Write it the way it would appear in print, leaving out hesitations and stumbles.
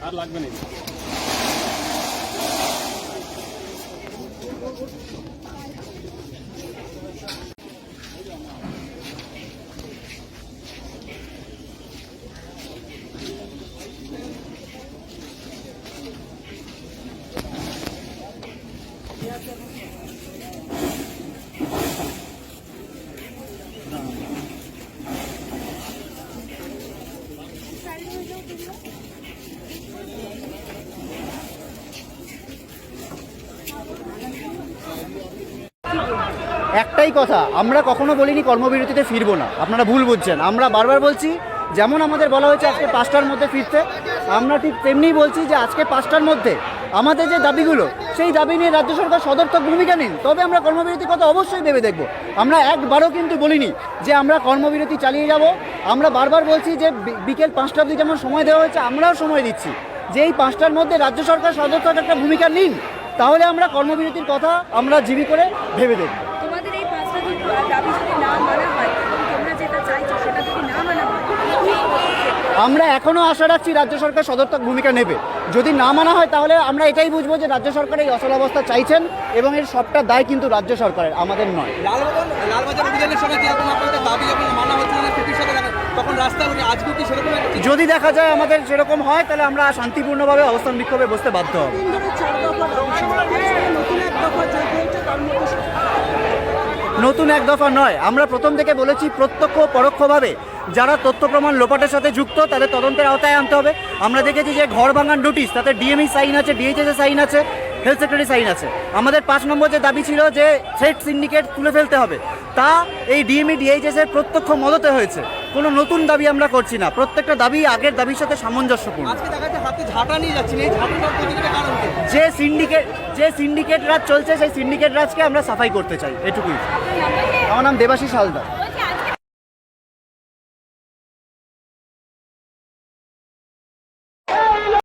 আর লাগবে না। একটাই কথা, আমরা কখনো বলিনি কর্মবিরতিতে ফিরবো না, আপনারা ভুল বুঝছেন। আমরা বারবার বলছি, যেমন আমাদের বলা হয়েছে আজকে 5টার মধ্যে ফিরতে, আমরা ঠিক তেমনিই বলছি যে আজকে 5টার মধ্যে আমাদের যে দাবিগুলো, সেই দাবি নিয়ে রাজ্য সরকার সদর্থক ভূমিকা নিন, তবে আমরা কর্মবিরতির কথা অবশ্যই ভেবে দেখব। আমরা একবারও কিন্তু বলিনি যে আমরা কর্মবিরতি চালিয়ে যাব। আমরা বারবার বলছি যে বিকেল 5টা অবধি যেমন সময় দেওয়া হয়েছে, আমরাও সময় দিচ্ছি যে এই 5টার মধ্যে রাজ্য সরকার সদর্থক একটা ভূমিকা নিন, তাহলে আমরা কর্মবিরতির কথা আমরা জিবি করে ভেবে দেখব। তোমাদের এই 5টা দাবি যদি না মানা হয়, তোমরা যেটা চাইছো সেটা যদি না মানা হয়, আমরা এখনও আশা রাখছি রাজ্য সরকার সদর্থক ভূমিকা নেবে। যদি না মানা হয় তাহলে আমরা এটাই বুঝবো যে রাজ্য সরকার এই অচলাবস্থা চাইছেন এবং এর সবটা দায় কিন্তু রাজ্য সরকারের, আমাদের নয়। লালবাজার অভিযানের সময় যেরকম আপনাদের দাবি যখন মানা হচ্ছে না ক্ষতির সাথে তখন রাস্তা আজকে কি সেরকম যদি দেখা যায় আমাদের সেরকম হয়, তাহলে আমরা শান্তিপূর্ণভাবে অবস্থান বিক্ষোভে বসতে বাধ্য হব। নতুন এক দফা নয়, আমরা প্রথম থেকে বলেছি প্রত্যক্ষ পরোক্ষভাবে যারা তথ্য প্রমাণ লোপাটের সাথে যুক্ত তাদের তদন্তের আওতায় আনতে হবে। আমরা দেখেছি যে ঘর ভাঙার নোটিশ, তাতে ডিএমই সাইন আছে, ডিএইচএস সাইন আছে, হেলথ সেক্রেটারি সাইন আছে। আমাদের 5 নম্বর যে দাবি ছিল যে থ্রেট সিন্ডিকেট তুলে ফেলতে হবে, তা এই ডিএমই ডিএইচএসের প্রত্যক্ষ মদতে হয়েছে। কোনো নতুন দাবি আমরা করছি না, প্রত্যেকটা দাবি আগের দাবির সাথে সামঞ্জস্যপূর্ণ। আজকে দেখা যাচ্ছে হাতে ঝাঁটা নিয়ে যাচ্ছেন, এই ঝাঁটাটার প্রতিটা কারণ কি? যে সিন্ডিকেট রাজ চলছে, সেই সিন্ডিকেট রাজকে আমরা সাফাই করতে চাই, এটুকুই। আমার নাম দেবাশিস হালদার।